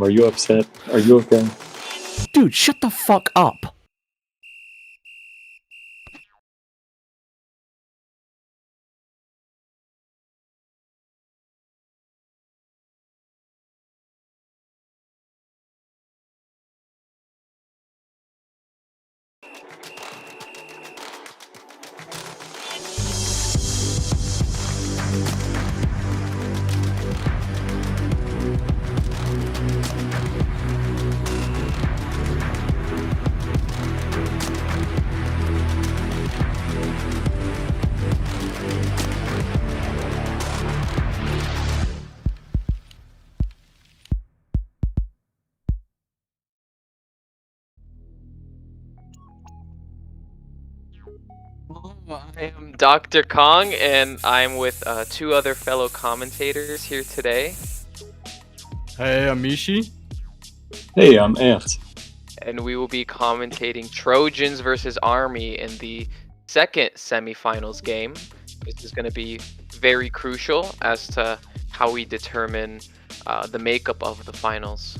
Are you upset? Are you okay? Dude, shut the fuck up. I am Dr. Kong, and I'm with two other fellow commentators here today. Hey, I'm Mishi. Hey, I'm Ant. And we will be commentating Trojans versus Army in the second semifinals game. This is going to be very crucial as to how we determine the makeup of the finals.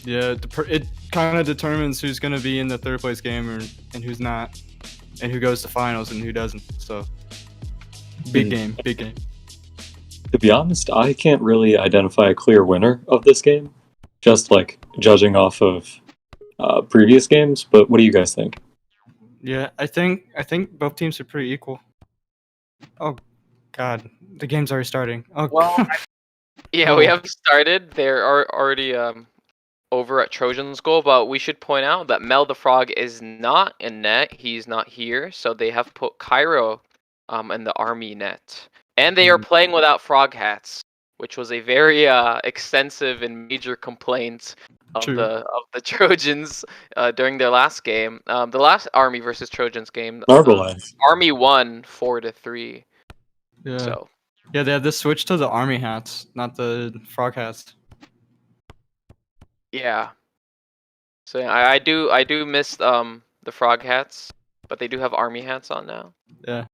Yeah, it kind of determines who's going to be in the third place game and who's not, and who goes to finals and who doesn't. So, big game. To be honest, I can't really identify a clear winner of this game, just like judging off of previous games. But what do you guys think? Yeah, I think both teams are pretty equal. Oh, God, the game's already starting. Oh, well, yeah, Oh. we have started. They're already over at Trojans goal, but we should point out that Mel the Frog is not in net. He's not here, so they have put Cairo in the Army net. And they are playing without frog hats, which was a very extensive and major complaint of True. the Trojans during their last game. The last Army versus Trojans game, Marbleize. Army won 4-3. Yeah. So Yeah, they had to switch to the army hats, not the frog hats. yeah. So I do miss the frog hats, but they do have Army hats on now. Yeah.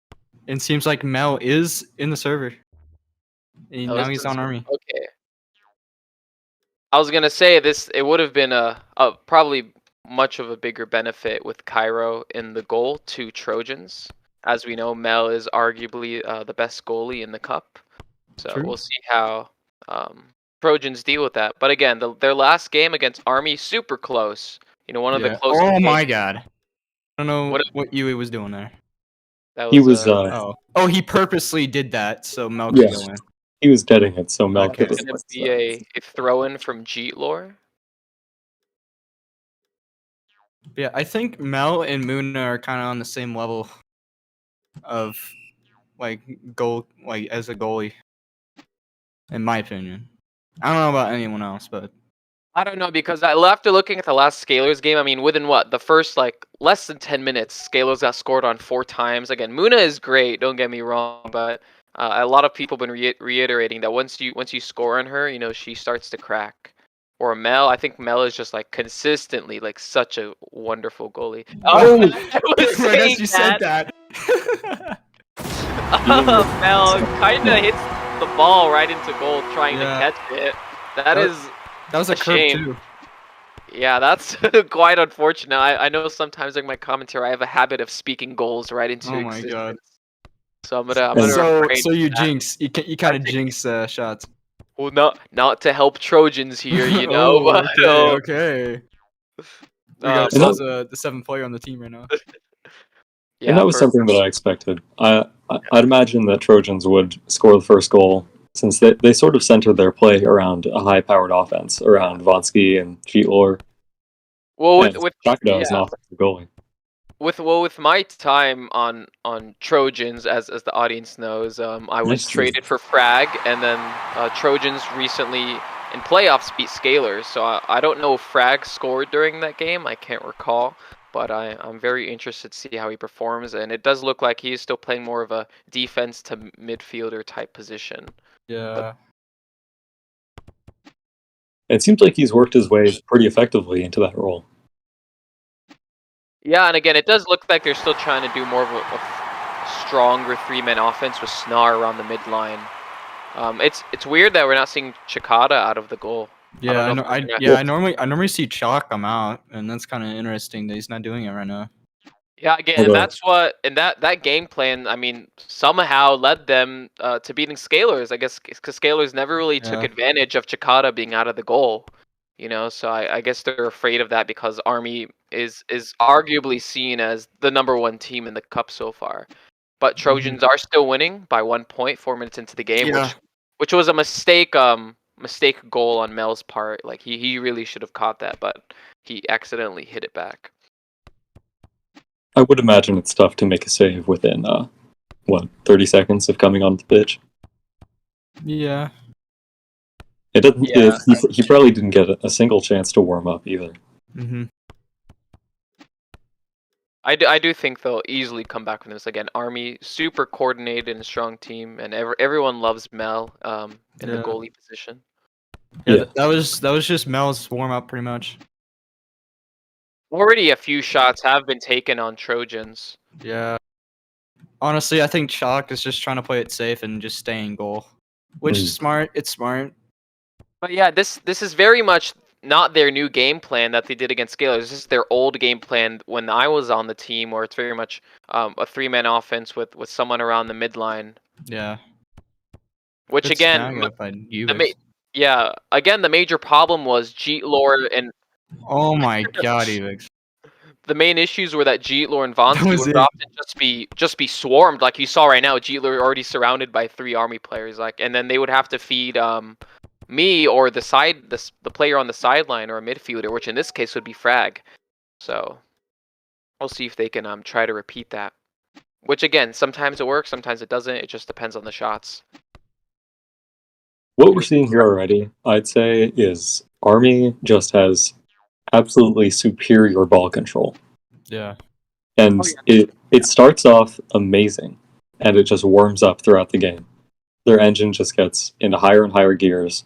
And it seems like Mel is in the server. And now he's on army. Okay. I was gonna say it would have been a probably much of a bigger benefit with Cairo in the goal to Trojans. As we know, Mel is arguably the best goalie in the cup. So True. we'll see how Trojans deal with that. But again, their last game against Army, super close. You know, one of the closest Oh games. my God. I don't know What- what Yui was doing there. That He was Oh, he purposely did that so Mel could Yeah. go in. he was deading it, so Mel Okay. could. It's gonna be a throw-in from Jeet Lore. Yeah, I think Mel and Moon are kind of on the same level of like as a goalie, in my opinion. I don't know about anyone else, but I don't know, because after looking at the last Scalers game, I mean, within the first less than 10 minutes, Scalers got scored on 4 times. Again, Muna is great, don't get me wrong, but a lot of people have been reiterating that once you score on her, you know, she starts to crack. Or Mel, I think Mel is just consistently such a wonderful goalie. Oh, I was right as saying you said that. Mel kind of hits the ball right into goal trying to catch it. That was a curve shame. too. Yeah, that's quite unfortunate. I know sometimes during my commentary I have a habit of speaking goals right into Oh my existence. God. So I'm gonna refrain So you from that. jinx. You kind of jinx shots. Well, not to help Trojans here, you know. Oh, but, okay. We got And the 7th player on the team right now. yeah, and that was something that I expected. I'd imagine that Trojans would score the first goal, since they sort of centered their play around a high-powered offense, around Vonsky and Cheatlor. Well, with Shakada is an offensive goalie. With my time on Trojans, as the audience knows, I was traded for Frag, and then Trojans recently in playoffs beat Scalers. So I don't know if Frag scored during that game. I can't recall, but I'm very interested to see how he performs. And it does look like he is still playing more of a defense to midfielder type position. Yeah. It seems like he's worked his way pretty effectively into that role. Yeah, and again, it does look like they're still trying to do more of a stronger 3-man offense with Snar around the midline. It's weird that we're not seeing Chikata out of the goal. Yeah, don't know I if know. they're I normally see Chalk come out, and that's kind of interesting that he's not doing it right now. Yeah, again, and Although, that's what, and that game plan, I mean, somehow led them to beating Scalers. I guess because Scalers never really took Yeah. advantage of Chikata being out of the goal, you know. So I guess they're afraid of that because Army is arguably seen as the #1 team in the cup so far. But Trojans are still winning by 1 point, 4 minutes into the game, Yeah. which was a mistake goal on Mel's part. Like he really should have caught that, but he accidentally hit it back. I would imagine it's tough to make a save within 30 seconds of coming onto the pitch. Yeah. It doesn't. Yeah. He probably didn't get a single chance to warm up either. Mm-hmm. I do think they'll easily come back from this again. Army, super coordinated and strong team, and everyone loves Mel in the Yeah. goalie position. Yeah, that was just Mel's warm up pretty much. Already a few shots have been taken on Trojans. Yeah. Honestly, I think Chalk is just trying to play it safe and just stay in goal, which is smart. It's smart. But yeah, this is very much not their new game plan that they did against Scalers. This is their old game plan when I was on the team, where it's very much a 3-man offense with someone around the midline. Yeah. Which Good again, snag up by again, the major problem was Jeetlor and oh my god, Evix. the main issues were that Jeetlor and Vonsky was would it. often just be swarmed, like you saw right now. Jeetlor already surrounded by 3 Army players, like, and then they would have to feed me or the player on the sideline or a midfielder, which in this case would be Frag. So we'll see if they can try to repeat that. Which again, sometimes it works, sometimes it doesn't. It just depends on the shots. What we're seeing here already, I'd say, is Army just has absolutely superior ball control. Yeah. And it starts off amazing, and it just warms up throughout the game. Their engine just gets into higher and higher gears.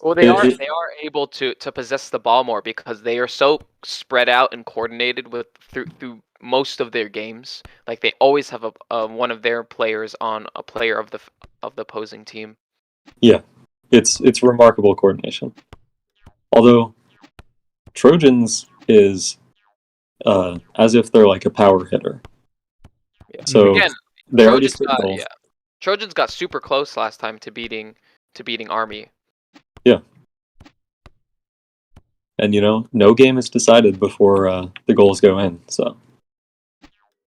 Well, they are able to possess the ball more because they are so spread out and coordinated through most of their games. Like they always have one of their players on a player of the opposing team. Yeah, it's remarkable coordination. Although Trojans is as if they're like a power hitter. Yeah. So again, they already scored goals. Yeah. Trojans got super close last time to beating Army. Yeah. And no game is decided before the goals go in. So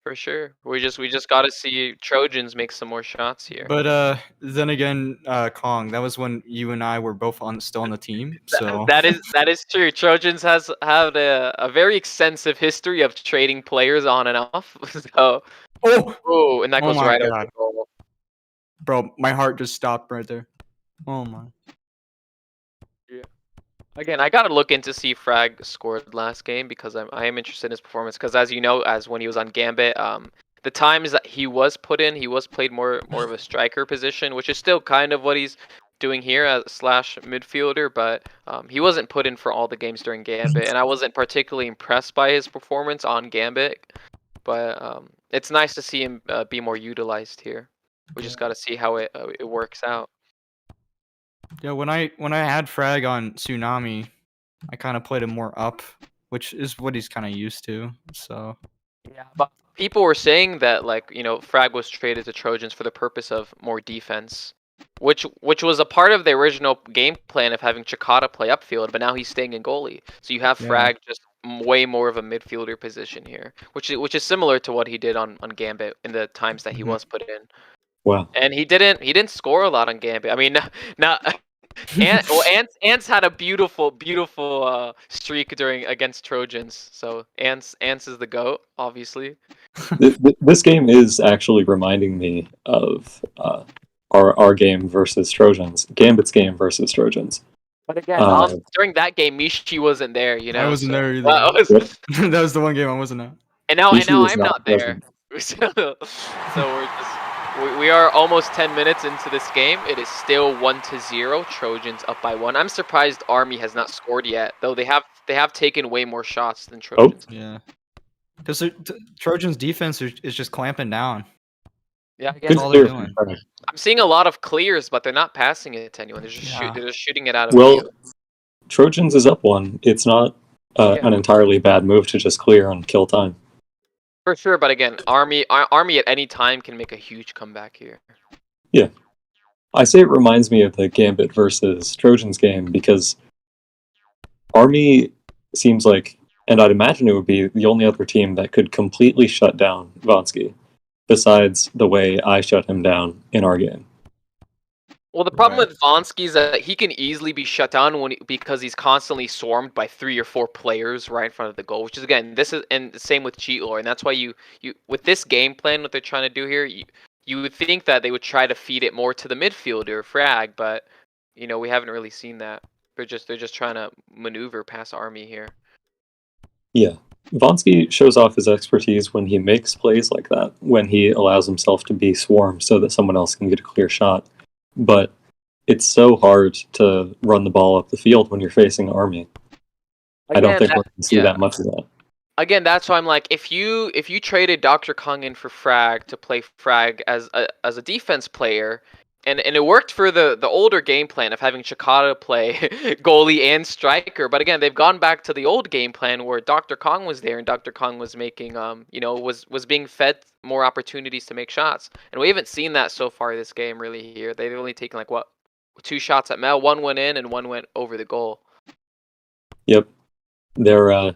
for sure, we just got to see Trojans make some more shots here. But then again, Kong, that was when you and I were both still on the team. So that is true. Trojans have a very extensive history of trading players on and off. So and that goes my right God. over the goal. Bro, my heart just stopped right there. Oh my. Yeah. Again, I gotta look into see if Frag scored last game because I am interested in his performance. Because as you know, as when he was on Gambit, the times that he was put in, he was played more of a striker position, which is still kind of what he's doing here as / midfielder. But he wasn't put in for all the games during Gambit, and I wasn't particularly impressed by his performance on Gambit. But it's nice to see him be more utilized here. We just gotta see how it works out. Yeah, when I had Frag on Tsunami, I kind of played him more up, which is what he's kind of used to. So yeah, but people were saying that Frag was traded to Trojans for the purpose of more defense, which was a part of the original game plan of having Chikata play upfield, but now he's staying in goalie. So you have Frag just way more of a midfielder position here, which is similar to what he did on Gambit in the times that he was put in. Wow. And he didn't score a lot on Gambit. I mean, Ants had a beautiful streak against Trojans. So Ants is the GOAT, obviously. This game is actually reminding me of our game versus Trojans, Gambit's game versus Trojans. But again, during that game, Mishi wasn't there. I wasn't there either. That was the one game I wasn't at. And now I'm not there. So we are almost 10 minutes into this game. It is still 1-0. Trojans up by 1. I'm surprised Army has not scored yet, though they have taken way more shots than Trojans. Yeah, because Trojans' defense is just clamping down. Yeah, I Good guess all they're clear from doing. Frag. I'm seeing a lot of clears, but they're not passing it to anyone. They're just Yeah. they're just shooting it out of Well, view. Trojans is up one. It's not Yeah. an entirely bad move to just clear and kill time. For sure, but again, Army at any time can make a huge comeback here. Yeah. I say it reminds me of the Gambit versus Trojans game because Army seems like, and I'd imagine it would be the only other team that could completely shut down Vonsky, besides the way I shut him down in our game. Well, the problem Right. with Vonsky is that he can easily be shut down because he's constantly swarmed by 3 or 4 players right in front of the goal. Which is again, this is and the same with Cheat Lore, and that's why you with this game plan, what they're trying to do here, you would think that they would try to feed it more to the midfielder Frag, but we haven't really seen that. They're just trying to maneuver past Army here. Yeah. Vonsky shows off his expertise when he makes plays like that, when he allows himself to be swarmed so that someone else can get a clear shot. But it's so hard to run the ball up the field when you're facing Army. I don't think we're going to see that much of that. Again, that's why I'm like, if you traded Dr. Kong in for Frag to play Frag as a defense player, and it worked for the older game plan of having Chikata play goalie and striker, but again, they've gone back to the old game plan where Dr. Kong was there and Dr. Kong was making was being fed more opportunities to make shots, and we haven't seen that so far this game really here. They've only taken like 2 shots at Mel, one went in and one went over the goal. Yep, they're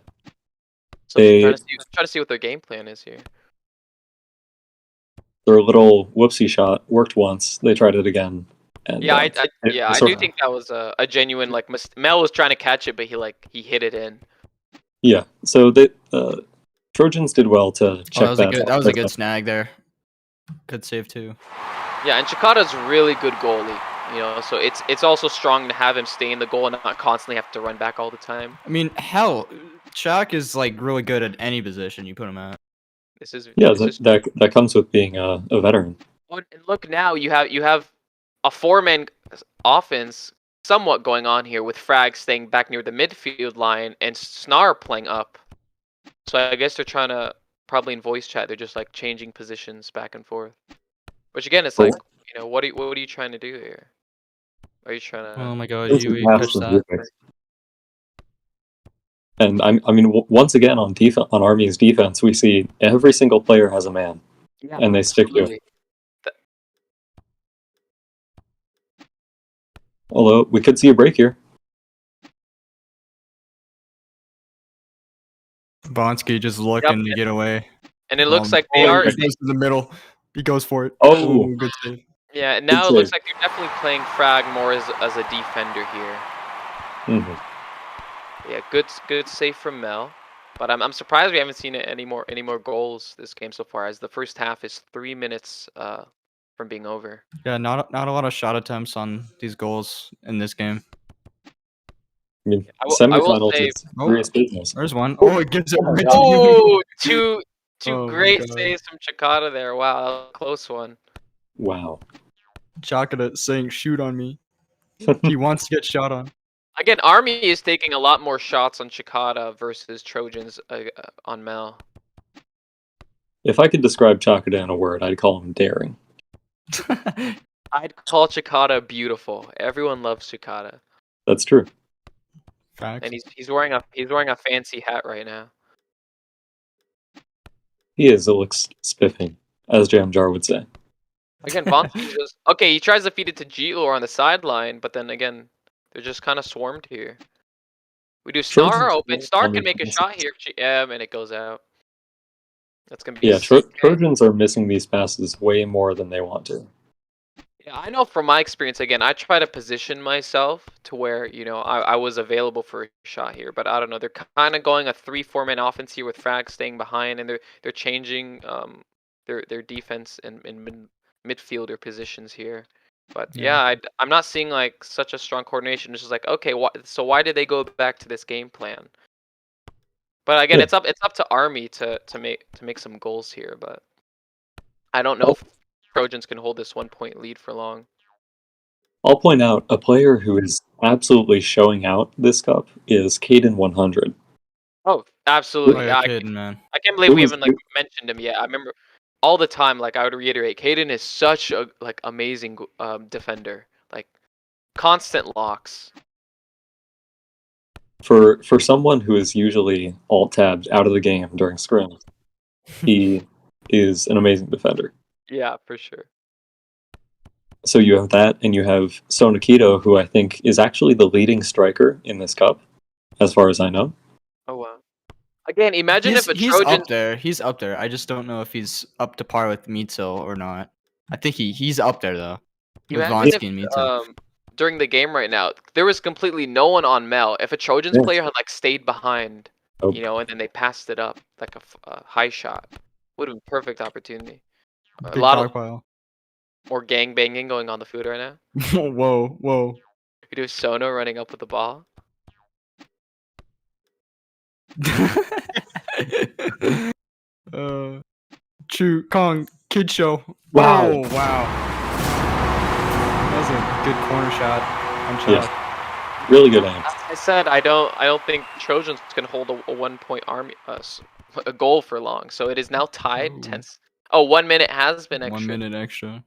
So trying to see what their game plan is here. Their little whoopsie shot worked once. They tried it again. And, yeah, I do think that was a genuine Mel was trying to catch it, but he hit it in. Yeah, so the Trojans did well to check that. That was a good snag there. Good save too. Yeah, and Chikata's really good goalie. So it's also strong to have him stay in the goal and not constantly have to run back all the time. I mean, hell, Chuck is like really good at any position you put him at. That comes with being a veteran. Oh, and look now, you have a 4-man offense somewhat going on here with Frag staying back near the midfield line and Snar playing up. So I guess they're trying to probably in voice chat they're just like changing positions back and forth. Which again, it's like what are you trying to do here? Are you trying to? Oh my god, you catch that? And I mean, once again on Army's defense, we see every single player has a man, and they stick to it. Although we could see a break here. Vonsky just looking to get away, and it looks like they are. He goes to the middle. He goes for it. Oh, good save. Yeah, now it looks like they're definitely playing Frag more as a defender here. Mm-hmm. Yeah, good save from Mel, but I'm surprised we haven't seen any more goals this game so far, as the first half is 3 minutes from being over. Yeah, not a lot of shot attempts on these goals in this game. I mean, semifinals is serious business. There's one. Oh, it gives it right to you. Two great saves from Chikata there. Wow, that was a close one. Wow. Chakata saying shoot on me. He wants to get shot on. Again, Army is taking a lot more shots on Chikata versus Trojans on Mel. If I could describe Chakata in a word, I'd call him daring. I'd call Chikata beautiful. Everyone loves Chikata. That's true. Facts. And he's wearing a fancy hat right now. He is. It looks spiffing, as Jamjar would say. Again, Vonsky he tries to feed it to G-Lore on the sideline, but then again, they're just kind of swarmed here. We do Star open. Star can make a shot here, and it goes out. That's gonna be Trojans are missing these passes way more than they want to. Yeah, I know from my experience. Again, I try to position myself to where I was available for a shot here, but I don't know. They're kind of going a 3-4-man offense here with Frag staying behind, and they're changing their defense and midfielder positions here. But I'm not seeing like such a strong coordination. It's just like, okay, so why did they go back to this game plan? But again, it's up to Army to make some goals here. But I don't know if Trojans can hold this 1-point lead for long. I'll point out a player who is absolutely showing out this cup is Caden 100. Oh, absolutely! Caden, man. I can't believe we haven't mentioned him yet. I remember all the time, like I would reiterate, Caden is such a like amazing defender. Like constant locks. For someone who is usually alt-tabbed out of the game during scrims, he is an amazing defender. Yeah, for sure. So you have that, and you have Sonakito, who I think is actually the leading striker in this cup, as far as I know. Oh wow. Again, imagine if a He's Trojan. up there. He's up there. I just don't know if he's up to par with Mitzel or not. I think he's up there though. With Imagine Vonsky and if Mitzel. during the game right now there was completely no one on Mel. If a Trojans Yeah. player had like stayed behind, Oh. you know, and then they passed it up like a high shot, would have been perfect opportunity. A Big lot dog of pile. more gang banging going on the field right now. Whoa, whoa. We do Sono running up with the ball. True Kong Kid Show. Wow. Oh, wow. That was a good corner shot. Yes. Really good aim. As I said, I don't think Trojans can hold a 1 point army a goal for long. So it is now tied. Ooh. Tense. Oh, 1 minute has been extra. 1 minute extra.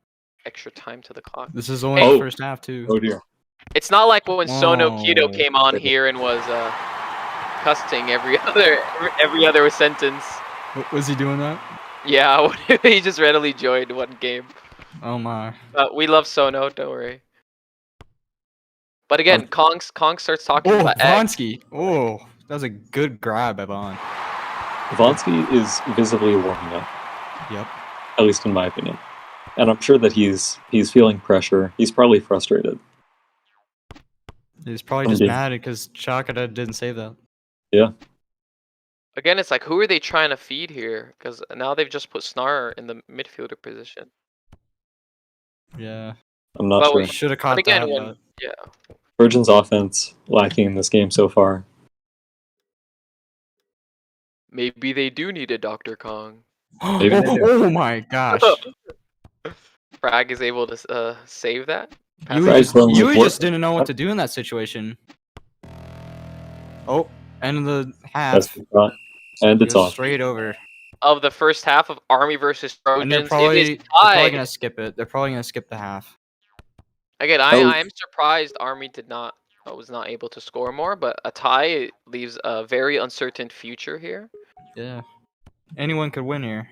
Extra time to the clock. This is only Oh. the first half too. Oh dear. It's not like when Sono Kido Oh. came on here and was cussing every other sentence. Was he doing that? Yeah, he just readily joined one game. Oh my. We love Sono, don't worry. But again, Kong starts talking Oh, about X. Vonsky. Oh, that was a good grab by Von. Vonsky is visibly warming up, Yep. at least in my opinion. And I'm sure that he's feeling pressure. He's probably frustrated. He's probably just mad because Chakada didn't save that. Yeah. Again, it's like, who are they trying to feed here? Because now they've just put Snar in the midfielder position. Yeah. I'm not Well, sure. we Should have But caught again, that. when, But... yeah. Trojans' offense lacking in this game so far. Maybe they do need a Dr. Kong. Maybe they do. Oh my gosh. Frag is able to save that. You Frag's going with just work. didn't know what to do in that situation. Oh, end of the half. That's the shot. And it's Goes off. straight over. Of the first half of Army versus And they're Trojans, it probably is tied. gonna skip it. They're probably gonna skip the half. Again, Oh. I am surprised Army was not able to score more, but a tie leaves a very uncertain future here. Yeah. Anyone could win here.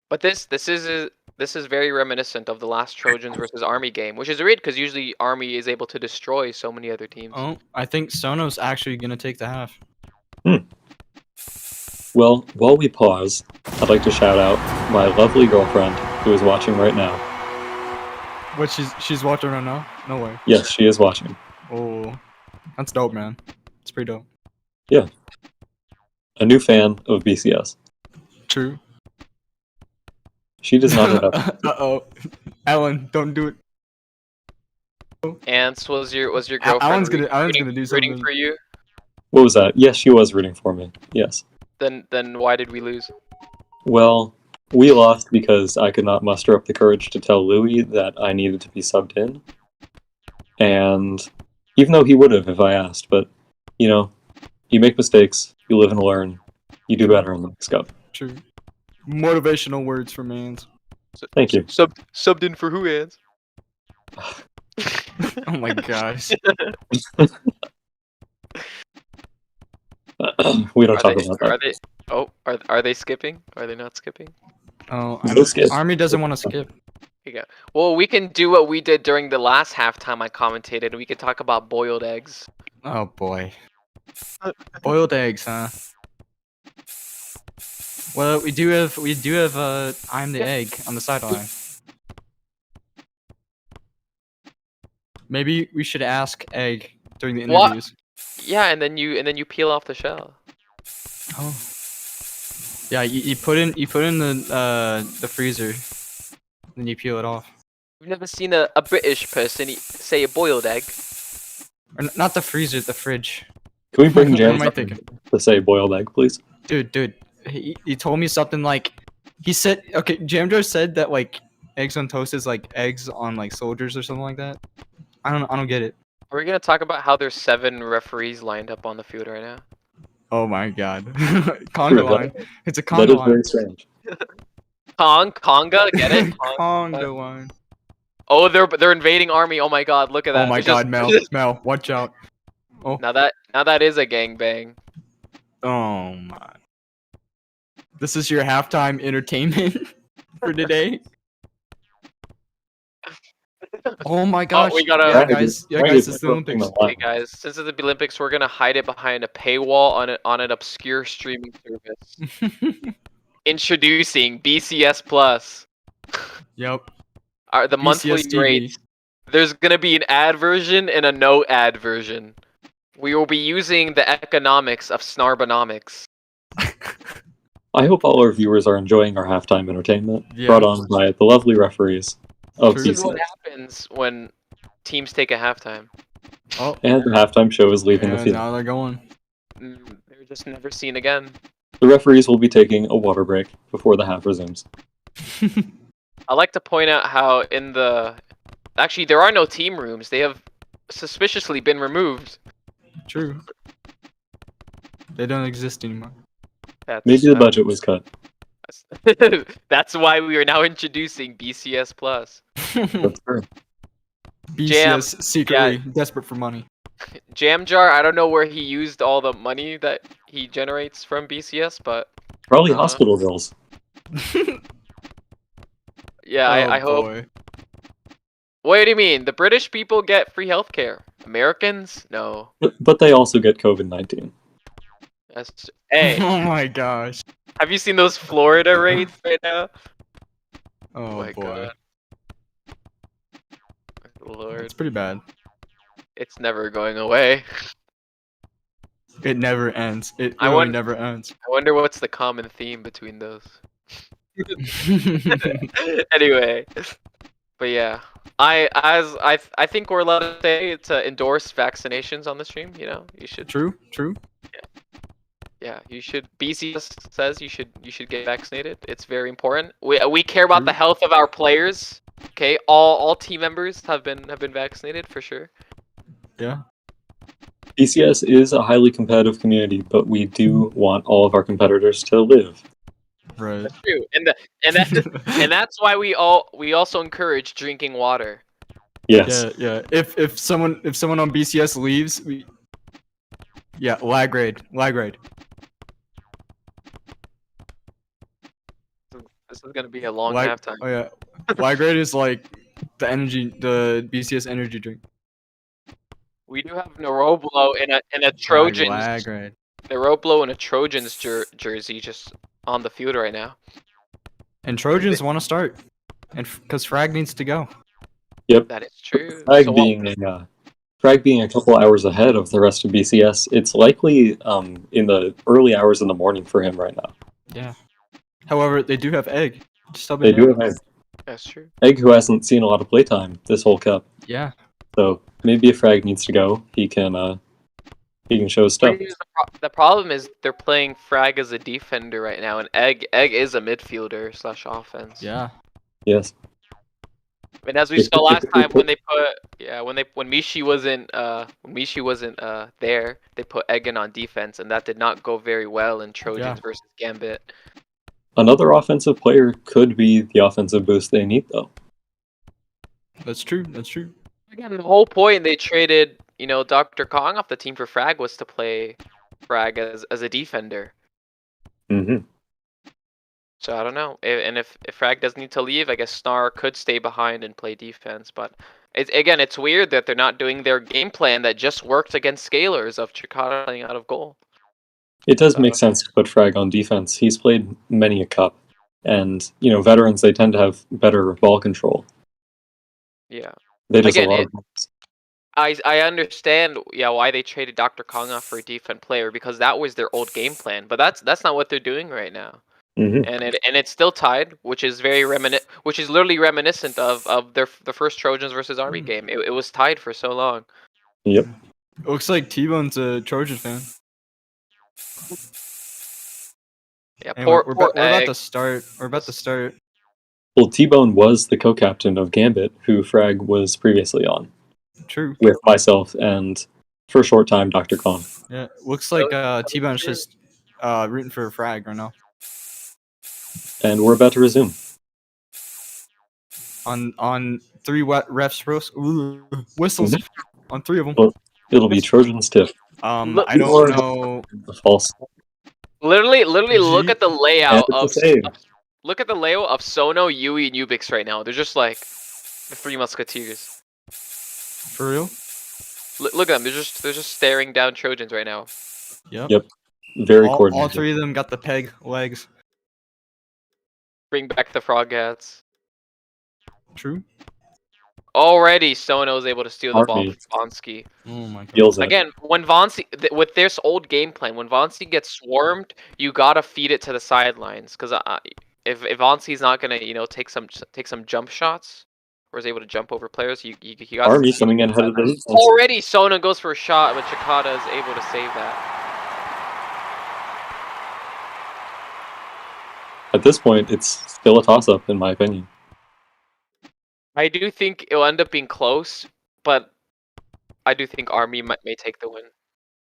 But this is very reminiscent of the last Trojans versus Army game, which is weird because usually Army is able to destroy so many other teams. Oh, I think Sono's actually gonna take the half. Well, while we pause, I'd like to shout out my lovely girlfriend who is watching right now. What, she's watching right now? No way. Yes, she is watching. Oh, that's dope, man. It's pretty dope. Yeah. A new fan of BCS. True. She does not have Uh-oh. Alan, don't do it. Ants was your girlfriend Alan's gonna do rooting something. for you? What was that? Yes, she was rooting for me. Yes. Then why did we lose? Well, we lost because I could not muster up the courage to tell Louis that I needed to be subbed in. And even though he would have if I asked, but, you know, you make mistakes, you live and learn, you do better in the next cup. True. Motivational words from Mans. Thank you. Subbed in for who, Ants? Oh my gosh. We don't talk about that. Are they skipping? Are they not skipping? Oh, No skip. Army doesn't want to skip. Yeah. Well, we can do what we did during the last halftime I commentated. We could talk about boiled eggs. Oh boy. Boiled eggs, huh? Well, we do have I'm the egg on the sideline. Maybe we should ask Egg during the What? interviews. Yeah, and then you peel off the shell. Oh. Yeah, you put in the freezer, then you peel it off. We've never seen a British person say a boiled egg. Or not the freezer, the fridge. Can we bring What Jam am I thinking? to say boiled egg, please? Dude, he told me something like, he said, okay, Jamjo said that like eggs on toast is like eggs on like soldiers or something like that. I don't get it. Are we gonna talk about how there's 7 referees lined up on the field right now? Oh my god. Conga line. It's a That conga is line. very strange. Conga, get it? Conga line. Oh, they're invading army. Oh my god, look at that. Oh my There's god, Mel, watch out. Oh. Now that is a gangbang. Oh my. This is your halftime entertainment for today. Oh my gosh. we gotta- yeah, guys, it's the Olympics. Hey guys, since it's the Olympics, we're gonna hide it behind a paywall on an obscure streaming service. Introducing BCS Plus. Yep. The monthly BCS TV. rates. There's gonna be an ad version and a no ad version. We will be using the economics of Snarbonomics. I hope all our viewers are enjoying our halftime entertainment, Yeah. brought on by the lovely referees of True. This is BCS. what happens when teams take a halftime. Oh, And the halftime show is leaving the and field. now they're going. They're just never seen again. The referees will be taking a water break before the half resumes. I like to point out how actually there are no team rooms. They have suspiciously been removed. True. They don't exist anymore. Maybe the budget was cut. That's why we are now introducing BCS Plus. That's true. BCS secretly desperate for money. Jam Jar, I don't know where he used all the money that he generates from BCS, but Probably hospital bills. yeah, I hope. Boy. What do you mean? The British people get free healthcare. Americans? No. But they also get COVID-19. That's hey. Oh my gosh. Have you seen those Florida rates right now? Oh my boy. God. Lord, It's pretty bad. it's never going away. It never ends. It I really want- never ends. I wonder what's the common theme between those. Anyway, but yeah, I think we're allowed to say to endorse vaccinations on the stream. You know, you should. True. Yeah, you should. BCS says you should get vaccinated. It's very important. We care about the health of our players. Okay, all team members have been vaccinated for sure. Yeah. BCS is a highly competitive community, but we do want all of our competitors to live. Right. That's true, and that's why we also encourage drinking water. Yes. Yeah. If someone on BCS leaves, lag raid. This is gonna be a long Lag- halftime. Oh yeah. Lag raid is like the BCS energy drink. We do have Neroblo in a Trojans. Lag raid. Neroblo in a Trojans jersey just on the field right now. And Trojans want to start, and because Frag needs to go. Yep. That is true. Frag So, being a couple hours ahead of the rest of BCS, it's likely in the early hours in the morning for him right now. Yeah. However, they do have Egg. They do have Egg. that's true. Egg, who hasn't seen a lot of playtime this whole cup. Yeah. So maybe if Frag needs to go, he can show his stuff. The problem is they're playing Frag as a defender right now, and Egg is a midfielder / offense. Yeah. Yes. And as we saw last time when Mishi wasn't there, they put Egan on defense, and that did not go very well in Trojans versus Gambit. Another offensive player could be the offensive boost they need, though. That's true. Again, the whole point they traded, Dr. Kong off the team for Frag was to play Frag as a defender. Mm-hmm. So I don't know. And if Frag does need to leave, I guess Snar could stay behind and play defense. But it's weird that they're not doing their game plan that just worked against Scalers of Chikara playing out of goal. It does make sense to put Frag on defense. He's played many a cup, and veterans, they tend to have better ball control. Yeah. They just Again, a lot of goals. I understand why they traded Dr. Kong off for a defense player, because that was their old game plan. But that's not what they're doing right now. Mm-hmm. And it's still tied, which is literally reminiscent of the first Trojans versus Army game. It was tied for so long. Yep. Looks like T-Bone's a Trojan fan. Yeah, Anyway, poor we're about Egg. to start. We're about to start. Well, T-Bone was the co-captain of Gambit, who Frag was previously on, True. with myself and, for a short time, Dr. Kong. Yeah. Looks like T-Bone's just rooting for Frag right now. And we're about to resume. on three whistles on three of them. Well, it'll be Trojan stiff. I don't know. The false. Literally, look at the layout And of it's a save. look at the layout of Sono, Yui, and Ubix right now. They're just like the Three Musketeers. For real? Look at them. They're just staring down Trojans right now. Yep. Very All coordinated. three of them got the peg legs. Bring back the frog hats. True. Already, Sono's able to steal the ball Army. from Vonsky. Oh my god. Feels it. Again, when Vonsky, with this old game plan, when Vonsky gets swarmed, you gotta feed it to the sidelines. Because if Vonsky's not gonna, take some jump shots, or is able to jump over players, you got Army coming in ahead of the defense. Already, Sono goes for a shot, but Chikata is able to save that. At this point, it's still a toss-up, in my opinion. I do think it'll end up being close, but I do think Army may take the win.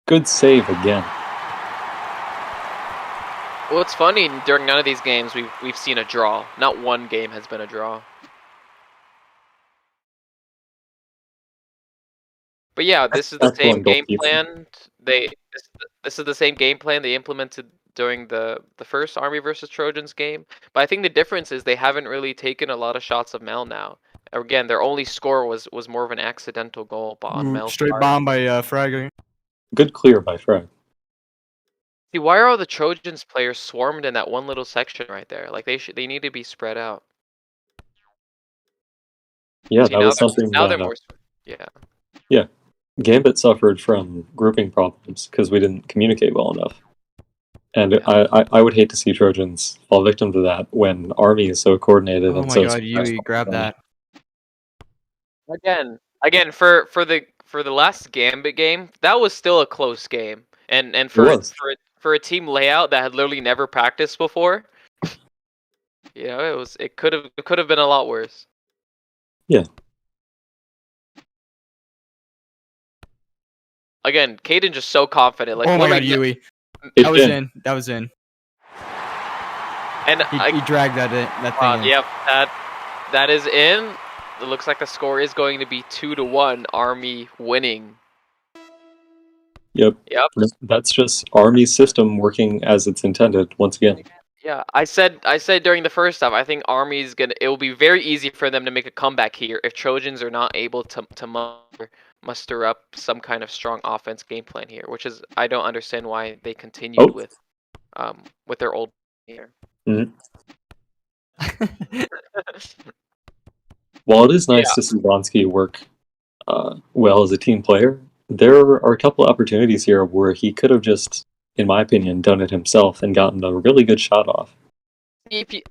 Good save again. Well, it's funny, during none of these games we've seen a draw. Not one game has been a draw. But yeah, this is the same game plan. This is the same game plan they implemented during the first Army versus Trojans game. But I think the difference is they haven't really taken a lot of shots of Mel now. Again, their only score was more of an accidental goal on Mel's straight part. bomb by Frag. Good clear by Frag. See, why are all the Trojans players swarmed in that one little section right there? Like they need to be spread out. Yeah, See, that was something now that they're more. Yeah. Gambit suffered from grouping problems because we didn't communicate well enough. And I would hate to see Trojans fall victim to that when Army is so coordinated and so. Oh my god, Yui, grab that. Again, for the last Gambit game, that was still a close game, and for a team layout that had literally never practiced before, it could have been a lot worse. Yeah. Again, Caden just so confident. Like, oh my god, Yui, that was in. And he dragged that thing in. Yep, that is in. It looks like the score is going to be 2-1, Army winning. Yep. That's just Army's system working as it's intended once again. Yeah, I said during the first half, I think Army's it will be very easy for them to make a comeback here if Trojans are not able to muster up some kind of strong offense game plan here, which is I don't understand why they continued with their old here. Mm-hmm. While it is nice to see Vonsky work well as a team player, there are a couple opportunities here where he could have just, in my opinion, done it himself and gotten a really good shot off.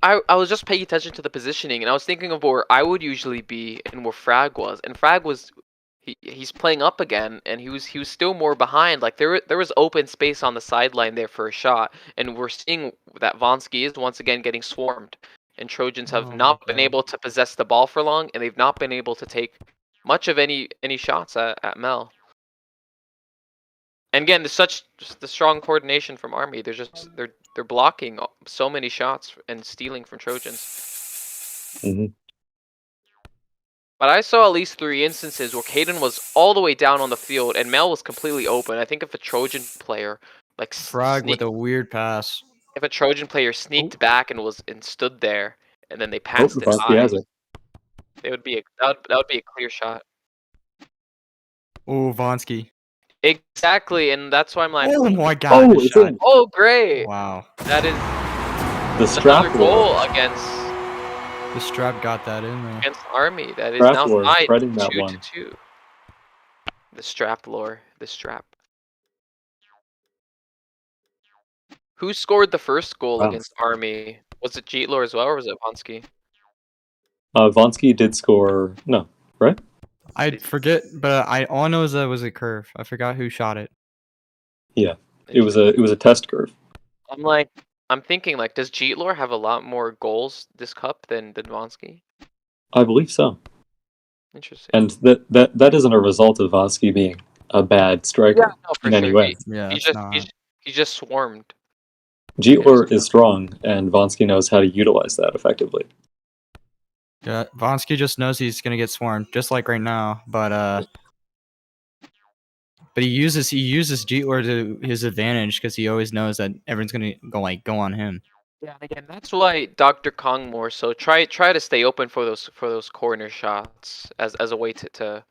I was just paying attention to the positioning, and I was thinking of where I would usually be and where Frag was. And Frag was he's playing up again, and he was still more behind. Like there was open space on the sideline there for a shot, and we're seeing that Vonsky is once again getting swarmed. And Trojans have not been able to possess the ball for long, and they've not been able to take much of any shots at Mel. And again, there's just the strong coordination from Army. They're blocking so many shots and stealing from Trojans. Mm-hmm. But I saw at least 3 instances where Caden was all the way down on the field and Mel was completely open. I think if a Trojan player Frag with a weird pass. If a Trojan player sneaked back and stood there, and then they passed it high, that would be a clear shot. Oh, Vonsky. Exactly, and that's why I'm like, oh my god! Oh, great! Wow, that is the strap goal against. The strap got that in there against Army. That is now tied 2-2. The strap lore. The strap. Who scored the first goal against Army? Was it Jeetlor as well, or was it Vonsky? Vonsky did score. No, right? I forget, but all I know is that it was a curve. I forgot who shot it. Yeah, it was a test curve. I'm thinking, does Jeetlor have a lot more goals this cup than Vonsky? I believe so. Interesting. And that isn't a result of Vonsky being a bad striker in any way. He just swarmed. Jeetlor is strong, and Vonsky knows how to utilize that effectively. Yeah, Vonsky just knows he's gonna get swarmed, just like right now. But he uses Jeetlor to his advantage because he always knows that everyone's gonna go on him. Yeah, and again, that's why Dr. Kong more so try to stay open for those corner shots as a way to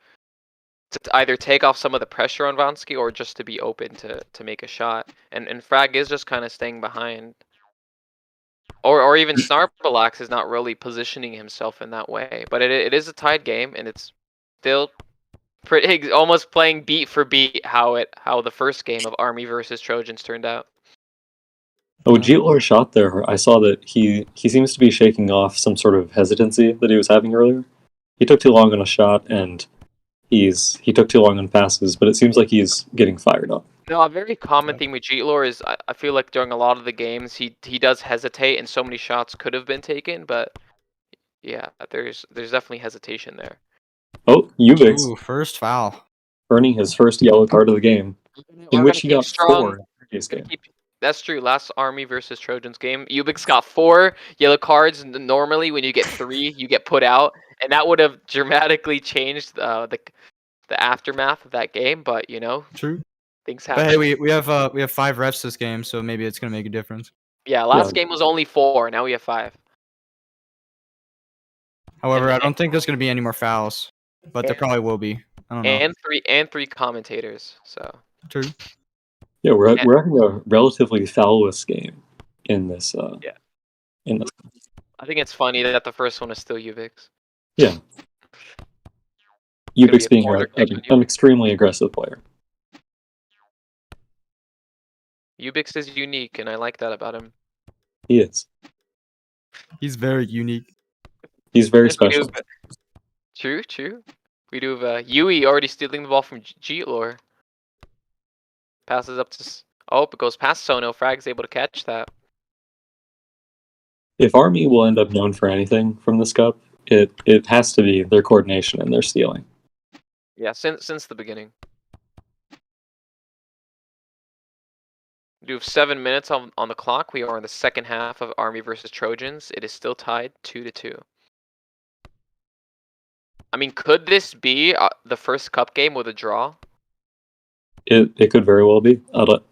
either take off some of the pressure on Vonsky or just to be open to make a shot. And Frag is just kind of staying behind. Or even Snarpalax is not really positioning himself in that way. But it is a tied game, and it's still pretty almost playing beat for beat how the first game of Army versus Trojans turned out. Oh, Jeetlor shot there. I saw that he seems to be shaking off some sort of hesitancy that he was having earlier. He took too long on a shot, and he took too long on passes, but it seems like he's getting fired up. No, a very common thing with Jeetlor is I feel like during a lot of the games he does hesitate, and so many shots could have been taken, but yeah, there's definitely hesitation there. Oh, Ubix Ooh, first foul. earning his first yellow card of the game, in which he got strong. 4 in the previous game. That's true. Last Army versus Trojans game, Ubix got 4 yellow cards. Normally, when you get 3, you get put out, and that would have dramatically changed the aftermath of that game. But you know, True. things happen. But hey, we have 5 refs this game, so maybe it's gonna make a difference. Yeah, last game was only 4. Now we have 5. However, I don't think there's gonna be any more fouls, but there probably will be. I don't know. And three commentators. So True. Yeah, we're having a relatively foulless game in this. In this. I think it's funny that the first one is still Ubix. Yeah. Ubix being an extremely aggressive player. Ubix is unique, and I like that about him. He is. He's very unique. He's very special. True. We do have Yui already stealing the ball from Jeetlor. Passes up to... Oh, it goes past Sono. Frag's able to catch that. If Army will end up known for anything from this cup, it has to be their coordination and their stealing. Yeah, since the beginning. We do have 7 minutes on the clock. We are in the second half of Army versus Trojans. It is still tied 2-2. I mean, could this be the first cup game with a draw? It could very well be.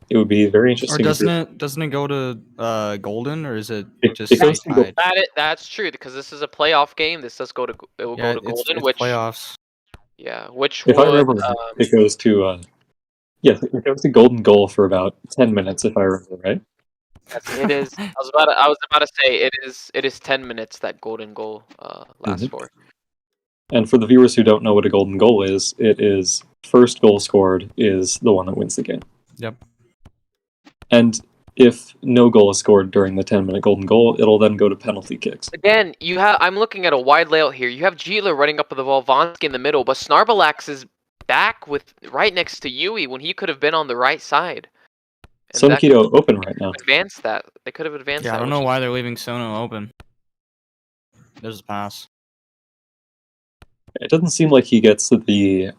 It would be very interesting. Or doesn't it go to golden, or is it just tied? That's true, because this is a playoff game. This does go to go to golden, it's which playoffs. Yeah, which if I remember, it goes to it goes to golden goal for about 10 minutes, if I remember right. It is. I was about to say it is 10 minutes that golden goal lasts for. And for the viewers who don't know what a golden goal is, it is first goal scored is the one that wins the game. Yep. And if no goal is scored during the 10-minute golden goal, it'll then go to penalty kicks. Again, I'm looking at a wide layout here. You have Jeetlor running up with the ball, Vonsky in the middle, but Snarpalax is back with right next to Yui when he could have been on the right side. Sonokito open right now. Advanced that. They could have advanced that. Yeah, I don't know why they're leaving Sono open. There's a pass. It doesn't seem like he gets the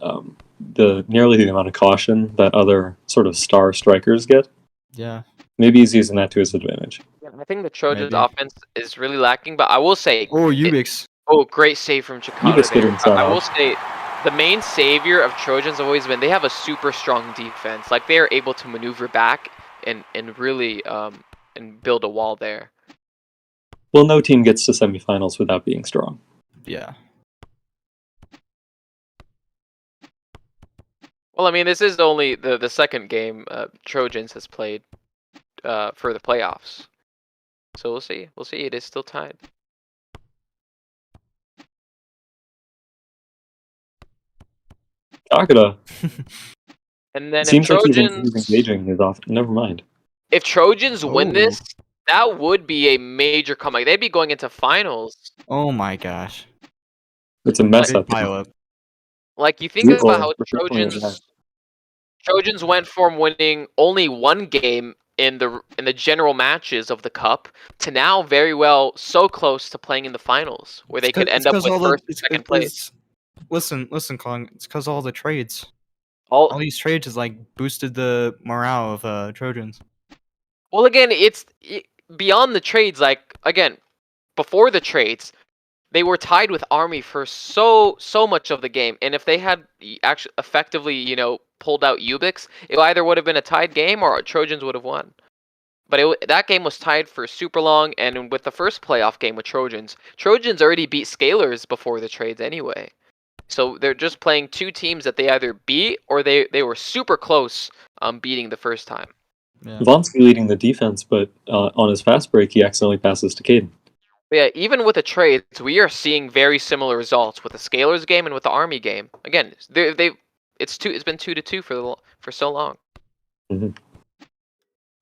nearly the amount of caution that other sort of star strikers get. Yeah. Maybe he's using that to his advantage. Yeah, I think the Trojans' offense is really lacking, but I will say... Oh, Ubix. Great save from Chikata. I will say, the main savior of Trojans have always been, they have a super strong defense. Like, they are able to maneuver back and really and build a wall there. Well, no team gets to semifinals without being strong. Yeah. Well, I mean, this is only the second game Trojans has played for the playoffs. So we'll see. We'll see. It is still tied. Takada. And then Seems if Trojans like he's engaging his off. Never mind. If Trojans win this, that would be a major comeback. They'd be going into finals. Oh my gosh. It's a mess up. Like, you think about how Trojans went from winning only one game in the general matches of the cup to now very well so close to playing in the finals, where they could end up with first and second place. Listen, Kong. It's because all the trades. All these trades has like boosted the morale of Trojans. Well, again, it's beyond the trades. Like, again, before the trades, they were tied with Army for so much of the game, and if they had actually effectively, pulled out Ubix, it either would have been a tied game or Trojans would have won. But that game was tied for super long, and with the first playoff game with Trojans already beat Scalers before the trades anyway. So they're just playing two teams that they either beat or they were super close beating the first time. Yeah. Vonsky leading the defense, but on his fast break, he accidentally passes to Caden. Yeah, even with the trades, we are seeing very similar results with the Scalers game and with the Army game. Again, it's been 2-2 for so long. Mm-hmm.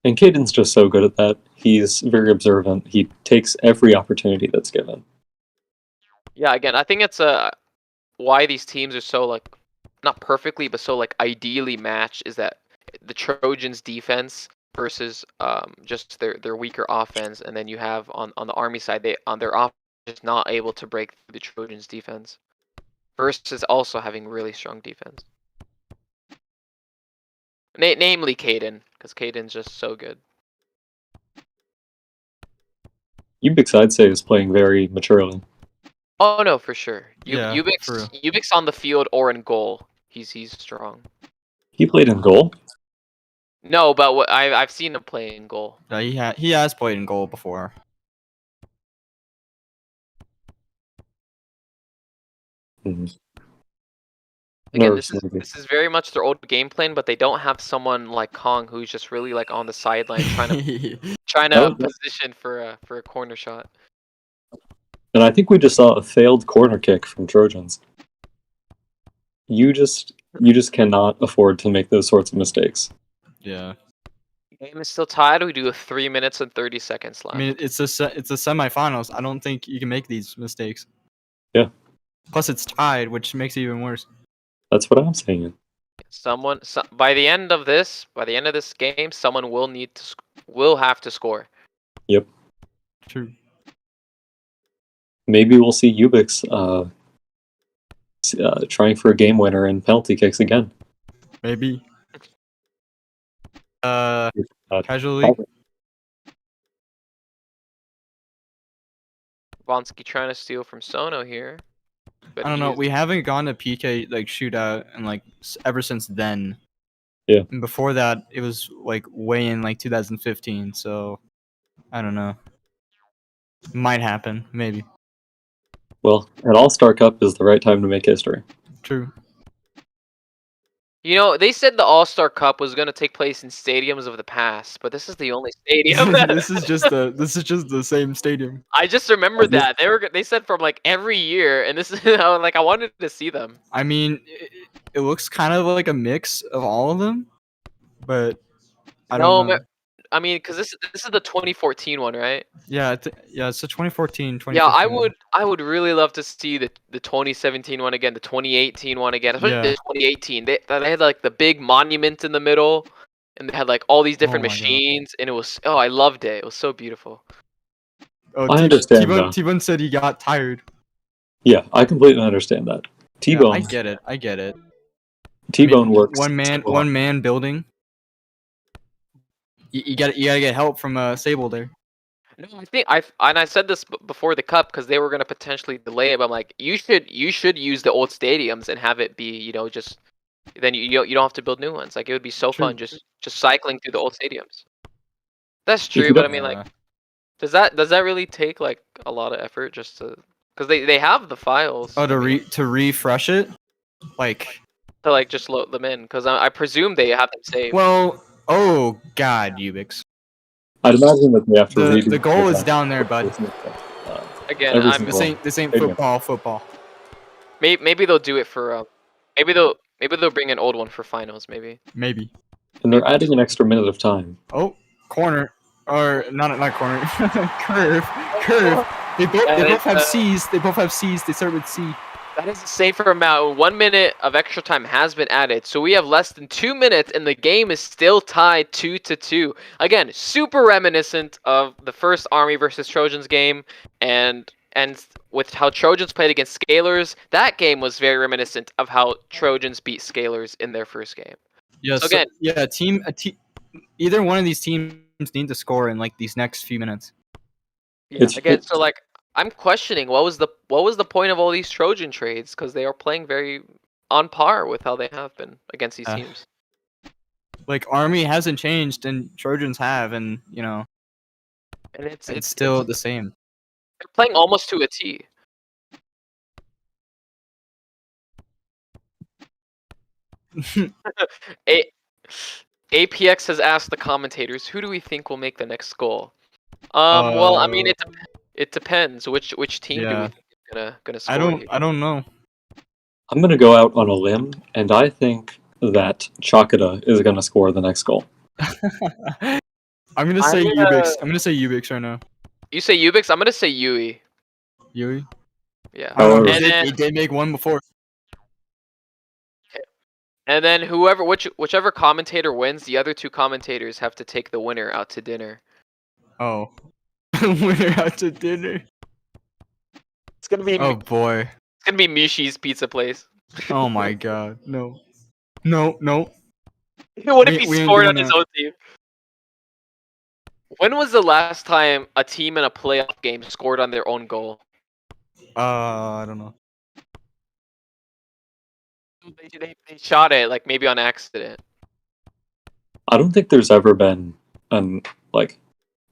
And Caden's just so good at that. He's very observant. He takes every opportunity that's given. Yeah, again, I think it's why these teams are so, like, not perfectly, but so, like, ideally matched is that the Trojans' defense versus just their weaker offense, and then you have on the Army side, on their offense just not able to break through the Trojans' defense versus also having really strong defense. Namely Caden, because Caden's just so good. Ubix, I'd say, is playing very maturely. Oh no, for sure. Yeah, Ubix on the field or in goal, he's strong. He played in goal? No, but I've seen him play in goal. He has played in goal before. Mm-hmm. Again, this is very much their old game plan, but they don't have someone like Kong who's just really like on the sideline trying to position for a corner shot. And I think we just saw a failed corner kick from Trojans. You just cannot afford to make those sorts of mistakes. Yeah. Game is still tied. We do a 3 minutes and 30 seconds left. I mean, it's a semifinals. I don't think you can make these mistakes. Yeah. Plus, it's tied, which makes it even worse. That's what I'm saying. By the end of this game, someone will have to score. Yep. True. Maybe we'll see Ubix trying for a game winner in penalty kicks again. Maybe. Casually. Vonsky trying to steal from Sono here. But I don't know. We haven't gone to PK like shootout and like ever since then. Yeah. And before that, it was like way in like 2015. So I don't know. Might happen, maybe. Well, an All-Star Cup is the right time to make history. True. You know, they said the All-Star Cup was going to take place in stadiums of the past, but this is the only stadium. This is just the same stadium. I just remembered that they said from like every year, and this is like I wanted to see them. I mean, it looks kind of like a mix of all of them, but I don't know. I mean, because this is the 2014 one, right? Yeah, it's a 2014. Yeah, I would really love to see the 2017 one again, the 2018 one again, especially the 2018. They had like the big monument in the middle, and they had like all these different machines, and it was I loved it. It was so beautiful. Oh, I understand. T-Bone said he got tired. Yeah, I completely understand that. T-Bone. Yeah, I get it. T-Bone works. One man building. You gotta get help from Sable there. No, I think I said this before the cup because they were gonna potentially delay it. But I'm like, you should use the old stadiums and have it be just then you don't have to build new ones. Like it would be so fun just cycling through the old stadiums. That's true, but I mean like, does that really take like a lot of effort just to because they have the files. Oh, to refresh it, like to like just load them in because I presume they have them saved. Well. Oh God, Ubix. I'd imagine that they have to redo the goal is down there, bud. Again, this ain't football. Maybe they'll do it for maybe they'll bring an old one for finals. Maybe. And they're adding an extra minute of time. Oh, corner or not corner. curve. They both have C's. They start with C. That is a safer amount. 1 minute of extra time has been added. So we have less than 2 minutes and the game is still tied 2-2. Again, super reminiscent of the first Army versus Trojans game and with how Trojans played against Scalers, that game was very reminiscent of how Trojans beat Scalers in their first game. Yes. So again, either one of these teams need to score in like these next few minutes. Yeah, again, so like I'm questioning what was the point of all these Trojan trades, because they are playing very on par with how they have been against these teams. Like Army hasn't changed and Trojans have, and And it's still the same. They're playing almost to a T. APX has asked the commentators, who do we think will make the next goal? Well, I mean, it depends. Which team do we think is gonna score here? I don't know. I'm gonna go out on a limb, and I think that Chakata is gonna score the next goal. I'm gonna say Ubix. I'm gonna say Ubix right now. You say Ubix? I'm gonna say Yui. Yui? Yeah. They did make one before. And then whichever commentator wins, the other two commentators have to take the winner out to dinner. Oh. Winner out to dinner. It's gonna be. Oh boy. It's gonna be Mishi's pizza place. Oh my god. No. No. What if he scored on his own team? When was the last time a team in a playoff game scored on their own goal? I don't know. They shot it, like, maybe on accident. I don't think there's ever been an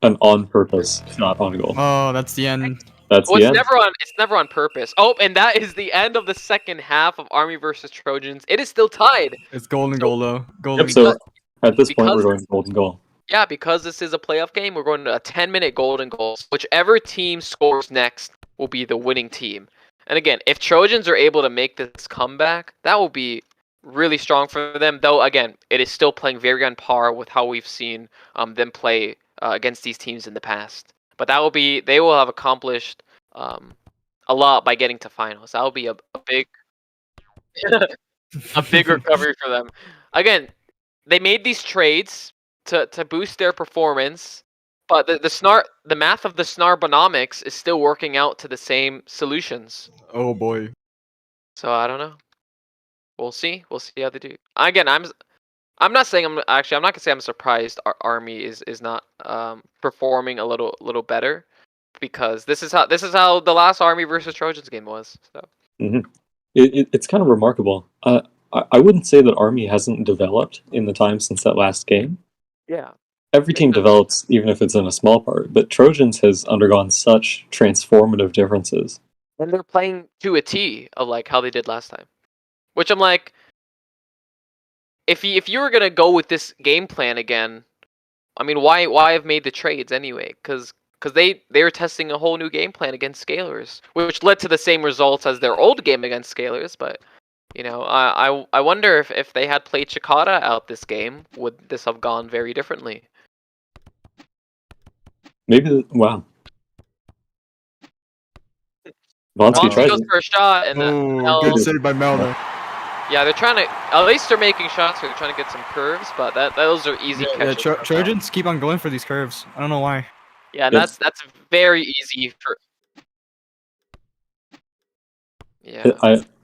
on-purpose shot on goal. Oh, that's the end. That's the end. It's never on purpose. Oh, and that is the end of the second half of Army versus Trojans. It is still tied. It's golden goal though. Yep, so at this point, we're going to golden goal. Yeah, because this is a playoff game, we're going to a 10-minute golden goal. Whichever team scores next will be the winning team. And again, if Trojans are able to make this comeback, that will be really strong for them. Though, again, it is still playing very on par with how we've seen them play against these teams in the past. But they will have accomplished a lot by getting to finals. That will be a big, a big recovery for them. Again, they made these trades to boost their performance, but the math of the Snarbonomics is still working out to the same solutions. Oh boy. So I don't know. We'll see. We'll see how they do. Again, I'm not saying I'm not gonna say I'm surprised our Army is not performing a little better, because this is how the last Army versus Trojans game was. So it's kind of remarkable. I wouldn't say that Army hasn't developed in the time since that last game. Yeah. Every team develops, even if it's in a small part, but Trojans has undergone such transformative differences. And they're playing to a T of like how they did last time. Which I'm like, if you were gonna go with this game plan again, I mean, why have made the trades anyway? Because they were testing a whole new game plan against Scalers, which led to the same results as their old game against Scalers. But I wonder if they had played Chikata out this game, would this have gone very differently? Maybe. Wow. Vonsky goes for a shot, and good save by Mel though. Yeah, they're trying to. At least they're making shots. So they're trying to get some curves, but those are easy catches. Yeah, Trojans keep on going for these curves. I don't know why. Yeah, and that's very easy for. Yeah.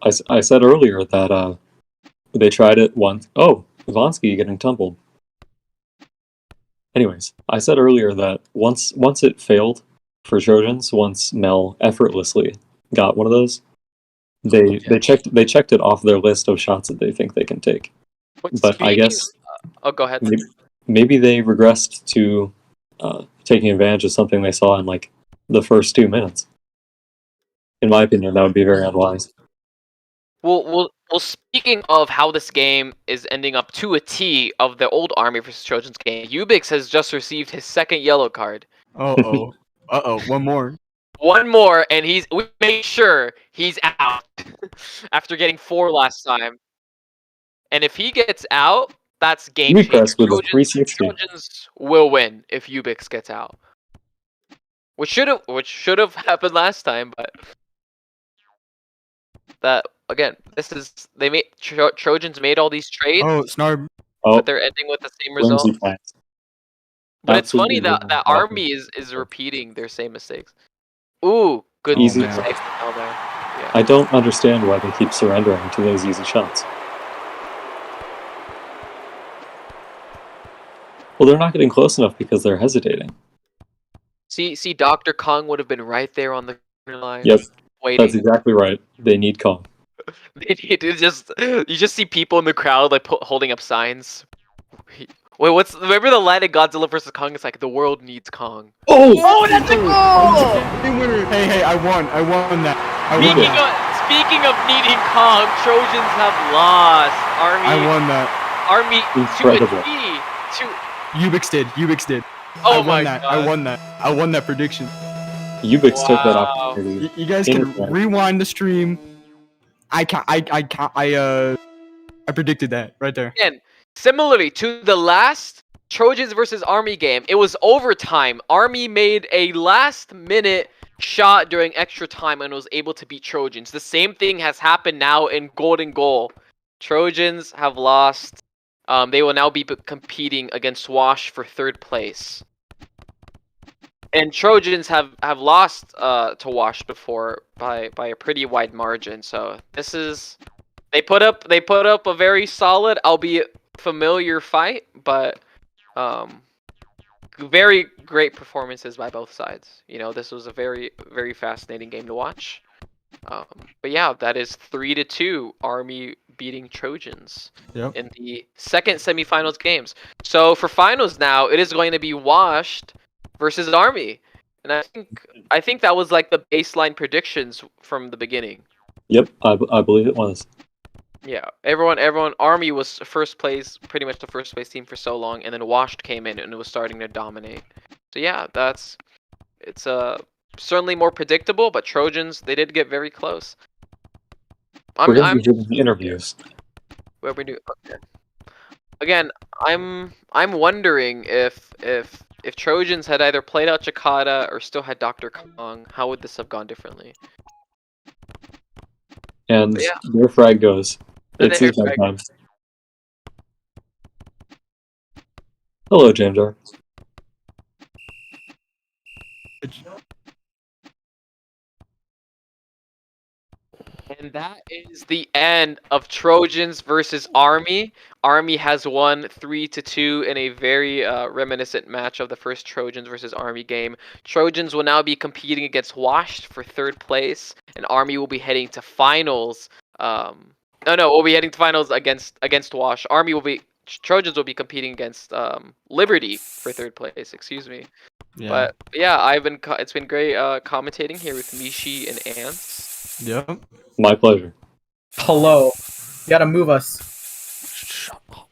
I said earlier that they tried it once. Oh, Vonsky getting tumbled. Anyways, I said earlier that once it failed for Trojans, once Mel effortlessly got one of those, they checked it off their list of shots that they think they can take. But I guess go ahead. Maybe they regressed to taking advantage of something they saw in like the first 2 minutes. In my opinion, that would be very unwise. Well, speaking of how this game is ending up to a T of the old Army vs Trojans game, Ubix has just received his second yellow card. Uh-oh. One more. One more, and we make sure he's out after getting 4 last time. And if he gets out, that's game changer. Trojans will win if Ubix gets out. Which should have happened last time, but that again, Trojans made all these trades. Oh, Snarb. But they're ending with the same result. But it's funny that Army is repeating their same mistakes. Ooh, good easy save there. Yeah. I don't understand why they keep surrendering to those easy shots. Well, they're not getting close enough because they're hesitating. See, Dr. Kong would have been right there on the lines. Yep, Waiting. that's exactly right. They need Kong. They need to you just see people in the crowd like holding up signs. Wait, remember the line in Godzilla vs Kong? It's like the world needs Kong. Oh, That's a goal! Hey, I won that. Speaking of needing Kong, Trojans have lost. I won that. Army Incredible. to a T. Ubix did. Oh my god. I won that prediction. Ubix took that Wow. opportunity. You guys can rewind the stream. I predicted that right there. And similarly to the last Trojans versus Army game, it was overtime. Army made a last-minute shot during extra time and was able to beat Trojans. The same thing has happened now in Golden Goal. Trojans have lost. They will now be competing against Wash for 3rd place. And Trojans have lost to Wash before by a pretty wide margin. So this is they put up a very solid, albeit familiar fight, but very great performances by both sides. You know, this was a very fascinating game to watch. But yeah, that is 3-2 Army beating Trojans in the second semifinals games. So for finals now, it is going to be Washed versus Army, and I think that was like the baseline predictions from the beginning. Yep, I believe it was. Yeah, everyone. Army was first place, pretty much the first place team for so long, and then Washed came in and it was starting to dominate. So yeah, it's certainly more predictable, but Trojans, they did get very close. We're going to be doing the interviews. What we do? Okay. Again, I'm wondering if Trojans had either played out Jakata or still had Dr. Kong, how would this have gone differently? And their frag goes. It's his time. Hello, Ginger. And that is the end of Trojans versus Army. Army has won 3-2 in a very reminiscent match of the first Trojans versus Army game. Trojans will now be competing against Washed for 3rd place, and Army will be heading to finals. We'll be heading to finals against Wash. Trojans will be competing against Liberty for 3rd place. Excuse me. Yeah. But yeah, it's been great commentating here with Mishi and Ants. Yep. My pleasure. Hello. You gotta move us. Shut up.